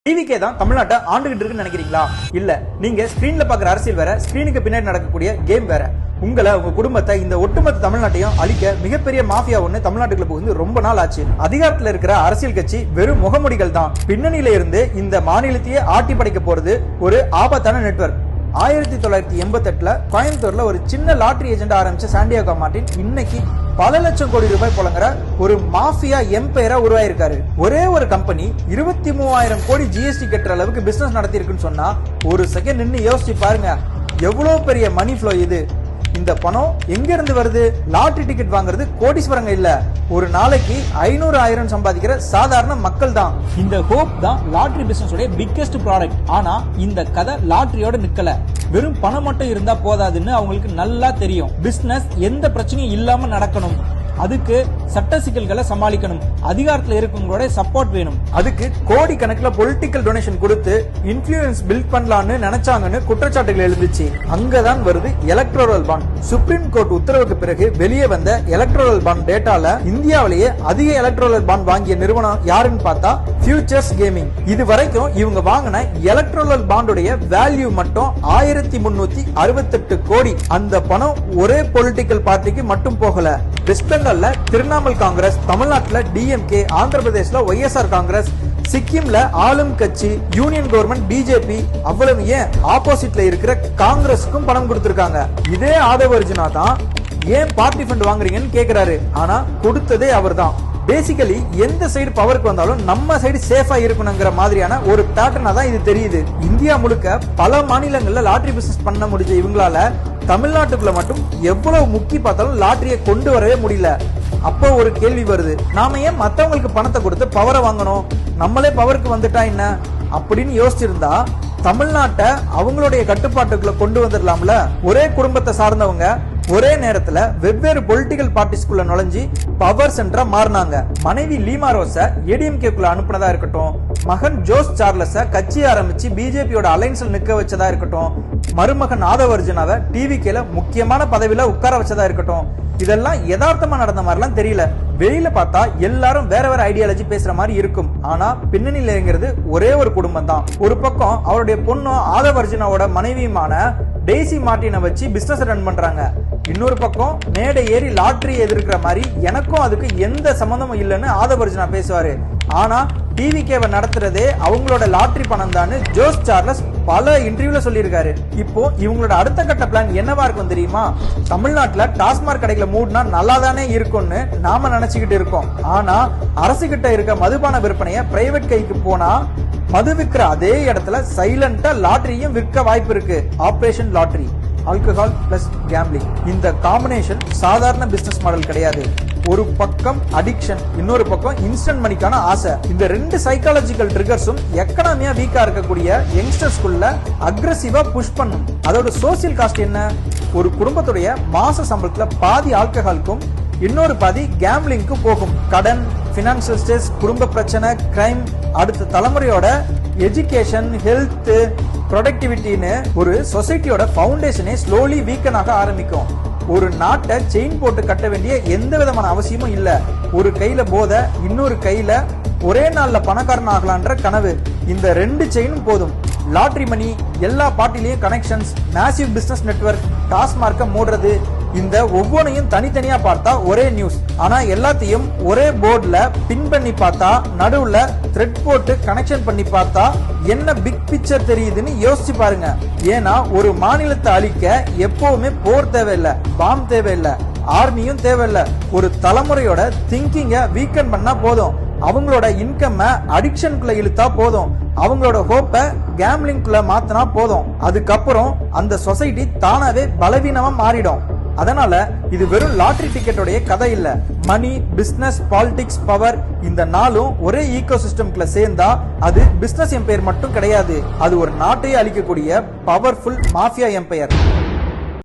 TVK தான் தமிழ்நாட்டை ஆண்டுகிட்டு இருக்குன்னு நினைக்கிறீங்களா? இல்ல, நீங்க ஸ்கிரீன்ல பாக்குற அரசியல் வேற, ஸ்கிரீனுக்கு பின்னாடி நடக்கக்கூடிய கேம் வேற. உங்களை, உங்க குடும்பத்தை, இந்த ஒட்டுமொத்த தமிழ்நாட்டையும் அழிக்க மிகப்பெரிய மாஃபியா ஒண்ணு தமிழ்நாட்டுக்குள்ள புகுந்து ரொம்ப நாள் ஆச்சு. அதிகாரத்துல இருக்கிற அரசியல் கட்சி வெறும் முகமுடிகள் தான். பின்னணியில இருந்து இந்த மாநிலத்தையே ஆட்டி படைக்க போறது ஒரு ஆபத்தான நெட்வொர்க். 1988 கோயம்புத்தூர்ல ஒரு சின்ன லாட்டரி ஏஜென்ட் ஆரம்பிச்ச சாண்டியாகோ மார்டின் இன்னைக்கு பல லட்சம் கோடி ரூபாய் புழங்குற ஒரு மாஃபியா எம்பையரா உருவாயிருக்காரு. ஒரே ஒரு கம்பெனி 23,000 கோடி ஜிஎஸ்டி கட்டுற அளவுக்கு பிசினஸ் நடத்தி இருக்குன்னு சொன்னா ஒரு செகண்ட் நின்னு யோசிச்சு பாருங்க, எவ்வளவு பெரிய மணி ஃப்ளோ இது. இந்த பணம் எங்க இருந்து வருது? லாட்டரி டிக்கெட் வாங்குறது கோடீஸ்வரங்க இல்ல, ஒரு நாளைக்கு 500,000 சம்பாதிக்கிற சாதாரண மக்கள் தான். இந்த ஹோப் தான் லாட்டரி பிசினஸ் உடைய பிக்கெஸ்ட் ப்ராடக்ட். ஆனா இந்த கதை லாட்டரியோட நிக்கல. வெறும் பணம் மட்டும் இருந்தா போதாதுன்னு அவங்களுக்கு நல்லா தெரியும். பிசினஸ் எந்த பிரச்சனையும் இல்லாம நடக்கணும், அதுக்கு சட்ட சிக்கல்களை சமாளிக்கணும், அதிகாரத்தில் இருக்கவங்களோட சப்போர்ட் வேணும். அதுக்கு கோடி கணக்குல பொலிட்டிக்கல் டொனேஷன் கொடுத்து இன்ஃப்ளூயன்ஸ் பில்ட் பண்ணலாம்னு நினைச்சாங்கன்னு குற்றச்சாட்டுகள் எழுந்துச்சு. அங்கதான் வருது எலக்ட்ரல் பாண்ட். சுப்ரீம் கோர்ட் உத்தரவுக்கு பிறகு வெளியே வந்த எலக்ட்ரல் பாண்ட் டேட்டால இந்தியாவிலேயே அதிக எலக்ட்ரல் பாண்ட் வாங்கிய நிறுவனம் யாருன்னு பார்த்தா ஃபியூச்சர்ஸ் கேமிங். இது வரைக்கும் இவங்க வாங்கின எலக்ட்ரல் பாண்டுடைய வேல்யூ மட்டும் 1368 கோடி. அந்த பணம் ஒரே பொலிட்டிக்கல் பார்ட்டிக்கு மட்டும் போகல. வெஸ்ட் பெங்கால்ல திரிணாமுல் காங்கிரஸ், தமிழ்நாட்டுல டிஎம்கே, ஆந்திர பிரதேஷ்ல ஒய்எஸ்ஆர் காங்கிரஸ், சிக்கிம்ல ஆளும் கட்சி யூனியன் கவர்மெண்ட் பிஜேபி, அவ்வளவு ஏன் ஆப்போசிட்ல இருக்கிற காங்கிரஸுக்கும் பணம் கொடுத்திருக்காங்க. இதே ஆதவ அர்ஜுனா தான் ஏன் பார்ட்டி ஃபண்ட் வாங்குறீங்கன்னு கேக்குறாரு. ஆனா கொடுத்ததே அவர் தான். பேசிக்கலி எந்த சைடு பவருக்கு வந்தாலும் நம்ம சைடு சேஃபா இருக்கணுங்கிற மாதிரியான ஒரு பேட்டர்னா தான் இது தெரியுது. இந்தியா முழுக்க பல மாநிலங்கள்ல லாட்டரி பிசினஸ் பண்ண முடிஞ்ச இவங்களால தமிழ்நாட்டுக்குள்ள மட்டும் எவ்வளவு முக்கி பார்த்தாலும் லாட்டரியை கொண்டு வரவே முடியல. அப்போ ஒரு கேள்வி வருது, நாம ஏன் மத்தவங்களுக்கு பணத்தை கொடுத்து பவரை வாங்கணும்? நம்மளே பவருக்கு வந்துட்டா என்ன அப்படின்னு யோசிச்சிருந்தா தமிழ்நாட்டை அவங்களுடைய கட்டுப்பாட்டுக்குள்ள கொண்டு வந்துடலாம்ல. ஒரே குடும்பத்தை சார்ந்தவங்க ஒரே நேரத்துல வெவ்வேறு பொலிட்டிக்கல் பார்ட்டிஸ்குள்ள நுழைஞ்சு பவர் சென்டரா மாறினாங்க. மனைவி லீமா ரோஸ ஏடிஎம்கேக்குள்ள அனுப்புனதா இருக்கட்டும், மகன் ஜோஸ் சார்லஸ கட்சி ஆரம்பிச்சு பிஜேபியோட அலைன்ஸ்ல நிக்க வச்சதா இருக்கட்டும், மருமகன் ஆதவ அர்ஜுனாவை டிவிகேல முக்கியமான பதவியில உட்கார வச்சதா இருக்கட்டும், இதெல்லாம் யதார்த்தமா நடந்த மாதிரிலாம் தெரியல. வெளியில பார்த்தா எல்லாரும் வேற வேற ஐடியாலஜி பேசுற மாதிரி இருக்கும். ஆனா பின்னணியிலங்கிறது ஒரே ஒரு குடும்பம் தான். ஒரு பக்கம் அவருடைய பொண்ணும் ஆதவ அர்ஜுனாவோட மனைவியுமான டெய்சி மார்டினை வச்சு பிசினஸ் ரன் பண்றாங்க. இன்னொரு பக்கம் மேடை ஏறி லாட்டரி எதிர்க்கிற மாதிரி எனக்கும் அதுக்கு எந்த சம்பந்தமும் இல்லைன்னு ஆதவ அர்ஜுனா பேசுவாரு. ஆனா டிவிகேவை நடத்துறதே அவங்களோட லாட்டரி பணம் தான் ஜோஸ் சார்லஸ் பல இன்டர்வியூல சொல்லியிருக்காரு. இப்போ இவங்களோட அடுத்த கட்ட பிளான் என்னவா இருக்கும் தெரியுமா? தமிழ்நாட்டுல டாஸ்மாக் கடைகளை மூடினா நல்லா தானே இருக்கும்னு நாம நினைச்சுக்கிட்டு இருக்கோம். ஆனா அரசு கிட்ட இருக்க மதுபான விற்பனைய பிரைவேட் கைக்கு போனா மது விற்கிற அதே இடத்துல சைலண்டா லாட்டரியும் விற்க வாய்ப்பு இருக்கு. Operation lottery, alcohol plus gambling. இந்த காம்பினேஷன் சாதாரண பிசினஸ் மாடல் கிடையாது. ஒரு பக்கம் அடிக்ஷன், இன்னொரு பக்கம் இன்ஸ்டன்ட் மணிக்கான ஆசை. இந்த ரெண்டு சைக்காலஜிக்கல் ட்ரிகர்ஸும் எக்கனாமியா வீக்கா இருக்கக்கூடிய யங்ஸ்டர்ஸ்குள்ள அக்ரெசிவா புஷ் பண்ணும். அதோட சோசியல் காஸ்ட் என்ன? ஒரு குடும்பத்துடைய மாச சம்பளத்துல பாதி ஆல்கஹாலுக்கும் இன்னொரு பாதி கேம்பிளிங்க்கு போகும். கடன், பினான்சியல் ஸ்ட்ரெஸ், குடும்ப பிரச்சனை, கிரைம், அடுத்த தலைமுறையோட எஜுகேஷன், ஹெல்த், ப்ரொடக்டிவிட்டின்னு ஒரு சொசைட்டியோட ஃபவுண்டேஷனே ஸ்லோலி வீக்கன் ஆக ஆரம்பிக்கும். ஒரு நாட்டை செயின் போட்டு கட்ட வேண்டிய எந்த விதமான அவசியமும் இல்ல. ஒரு கையில போதை, இன்னொரு கையில ஒரே நாள்ல பணக்காரன் ஆகலான்ற கனவு. இந்த ரெண்டு செயினும் போதும். லாட்டரி மணி, எல்லா பார்ட்டிலையும் கனெக்ஷன்ஸ், மேசிவ் பிசினஸ் நெட்வொர்க், டாஸ்மார்க்க மூடுறது, இந்த ஒவ்வொன்றையும் தனித்தனியா பார்த்தா ஒரே நியூஸ். ஆனா எல்லாத்தையும் ஒரே போர்டுல பின் பண்ணி பார்த்தா, நடுவுல த்ரெட் போட்டு கனெக்ஷன் பண்ணி பார்த்தா என்ன பிக் பிக்சர் தெரியுதுன்னு யோசிச்சு பாருங்க. ஏன்னா ஒரு மாநிலத்தை அழிக்க எப்பவுமே போர் தேவையில்லை, பாம் தேவையில்லை, ஆர்மியும் தேவையில்லை. ஒரு தலைமுறையோட திங்கிங்க வீக்கன் பண்ணா போதும். அவங்களோட இன்கம் அடிக்ஷனுக்குள்ள இழுத்தா போதும். அவங்களோட ஹோப்பை கேம்லிங்குள்ள மாத்தினா போதும். அதுக்கப்புறம் அந்த சொசைட்டி தானாவே பலவீனமா மாறிடும். அதனால இது வெறும் லாட்டரி டிக்கெட்டோடைய கதை இல்ல. மணி, பிசினஸ், பாலிடிக்ஸ், பவர், இந்த நாளும் ஒரே ஈகோ சிஸ்டம்குள்ள சேர்ந்தா அது பிசினஸ் எம்பையர் மட்டும் கிடையாது. அது ஒரு நாட்டையே அழிக்கக்கூடிய பவர்ஃபுல் மாஃபியா எம்பையர்.